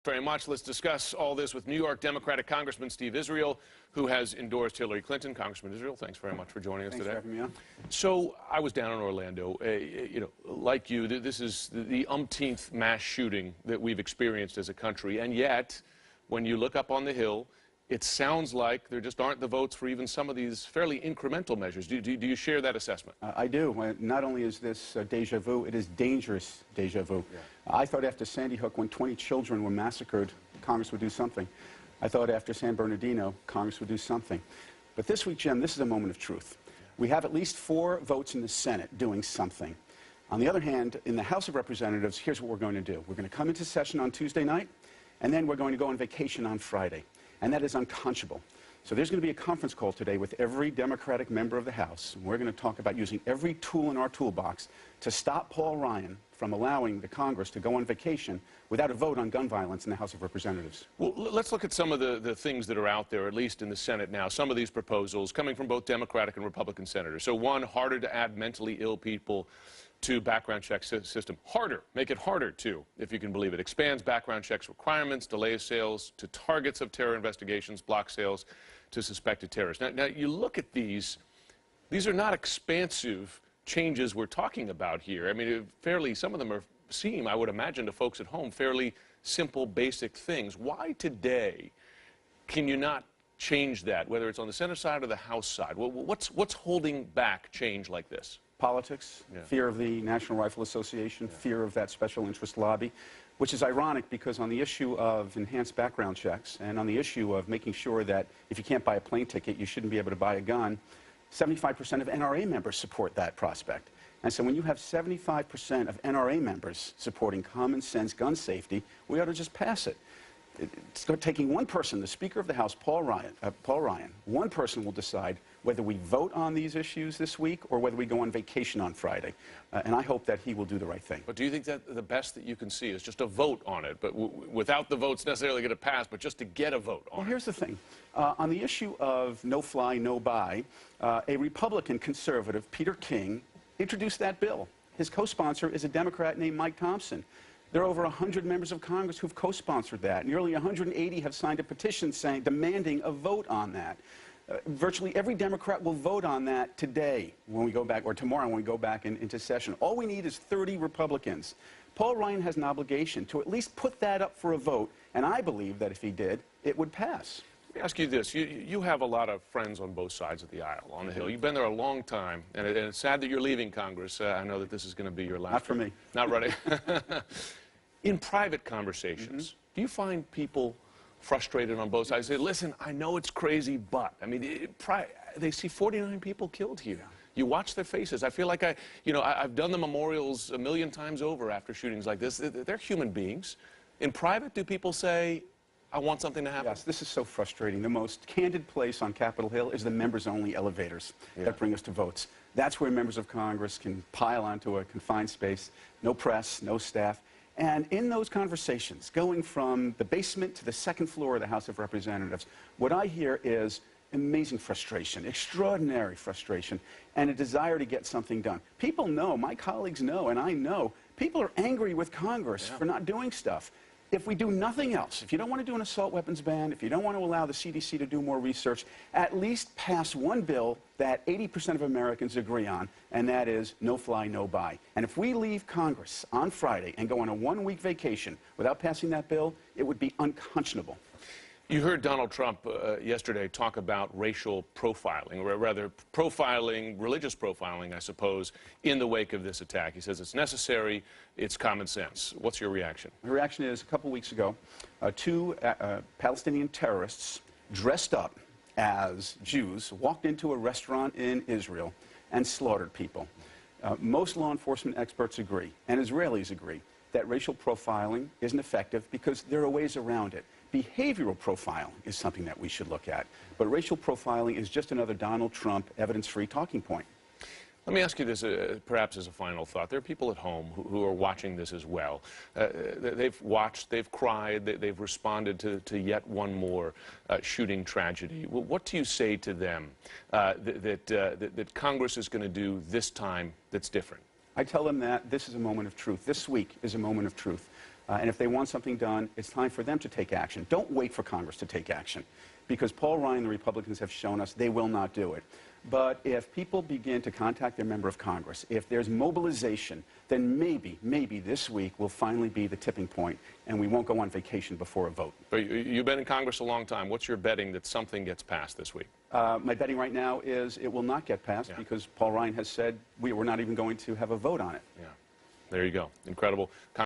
Very much. Let's discuss all this with New York Democratic Congressman Steve Israel, who has endorsed Hillary Clinton. Congressman Israel, thanks very much for joining us today. Thanks for having me on. So I was down in Orlando. Like you, this is the umpteenth mass shooting that we've experienced as a country, and yet, when you look up on the Hill, it sounds like there just aren't the votes for even some of these fairly incremental measures. Do you share that assessment? I do. Not only is this deja vu, it is dangerous deja vu. Yeah. I thought after Sandy Hook, when 20 children were massacred, Congress would do something. I thought after San Bernardino, Congress would do something. But this week, Jim, this is a moment of truth. We have at least 4 votes in the Senate doing something. On the other hand, in the House of Representatives, here's what we're going to do. We're going to come into session on Tuesday night, and then we're going to go on vacation on Friday. And that is unconscionable. So there's going to be a conference call today with every Democratic member of the House. And we're going to talk about using every tool in our toolbox to stop Paul Ryan from allowing the Congress to go on vacation without a vote on gun violence in the House of Representatives. Well, let's look at some of the things that are out there, at least in the Senate now, some of these proposals coming from both Democratic and Republican senators. So one, harder to add mentally ill people to background check system. Harder, make it harder too, if you can believe it. Expands background checks requirements, delays sales to targets of terror investigations, blocks sales to suspected terrorists. Now you look at these are not expansive changes we're talking about here. I mean, some of them seem, I would imagine to folks at home, fairly simple, basic things. Why today can you not change that, whether it's on the Senate side or the House side? What's holding back change like this? Politics, fear of the National Rifle Association, fear of that special interest lobby, which is ironic because on the issue of enhanced background checks and on the issue of making sure that if you can't buy a plane ticket, you shouldn't be able to buy a gun, 75% of NRA members support that prospect. And so when you have 75% of NRA members supporting common sense gun safety, we ought to just pass it. It's taking one person, the Speaker of the House, Paul Ryan, one person will decide whether we vote on these issues this week or whether we go on vacation on Friday. And I hope that he will do the right thing. But do you think that the best that you can see is just a vote on it, but without the votes necessarily going to pass, but just to get a vote on it? Well, here's the thing. On the issue of no fly, no buy, a Republican conservative, Peter King, introduced that bill. His co-sponsor is a Democrat named Mike Thompson. There are over 100 members of Congress who've co-sponsored that. Nearly 180 have signed a petition demanding a vote on that. Virtually every Democrat will vote on that today when we go back, or tomorrow when we go back into session. All we need is 30 Republicans. Paul Ryan has an obligation to at least put that up for a vote, and I believe that if he did, it would pass. Let me ask you this. You have a lot of friends on both sides of the aisle, on the Hill. You've been there a long time, and it's sad that you're leaving Congress. I know that this is going to be your last. Not for me. Not ready. In private conversations, do you find people frustrated on both sides? Say, listen, I know it's crazy, but, I mean, they see 49 people killed here. You watch their faces. I feel like I've done the memorials a million times over after shootings like this. They're human beings. In private, do people say, I want something to happen? Yes, this is so frustrating. The most candid place on Capitol Hill is the members-only elevators that bring us to votes. That's where members of Congress can pile onto a confined space, no press, no staff. And in those conversations, going from the basement to the second floor of the House of Representatives, what I hear is amazing frustration, extraordinary frustration, and a desire to get something done. People know, my colleagues know, and I know, people are angry with Congress for not doing stuff. If we do nothing else, if you don't want to do an assault weapons ban, if you don't want to allow the CDC to do more research, at least pass one bill that 80% of Americans agree on, and that is no fly, no buy. And if we leave Congress on Friday and go on a one-week vacation without passing that bill, it would be unconscionable. You heard Donald Trump yesterday talk about racial profiling, or rather profiling, religious profiling, I suppose, in the wake of this attack. He says it's necessary, it's common sense. What's your reaction? My reaction is, a couple weeks ago, 2 Palestinian terrorists dressed up as Jews walked into a restaurant in Israel and slaughtered people. Most law enforcement experts agree, and Israelis agree, that racial profiling isn't effective because there are ways around it. Behavioral profiling is something that we should look at, but racial profiling is just another Donald Trump evidence-free talking point. Let me ask you this, perhaps as a final thought. There are people at home who are watching this as well. They've watched, they've cried, they've responded to yet one more shooting tragedy. What do you say to them that Congress is going to do this time that's different? I tell them that this is a moment of truth. This week is a moment of truth. And if they want something done, it's time for them to take action. Don't wait for Congress to take action, because Paul Ryan and the Republicans have shown us they will not do it. But if people begin to contact their member of Congress, if there's mobilization, then maybe this week will finally be the tipping point, and we won't go on vacation before a vote. But you've been in Congress a long time. What's your betting that something gets passed this week? My betting right now is it will not get passed because Paul Ryan has said we're not even going to have a vote on it. Yeah. There you go. Incredible.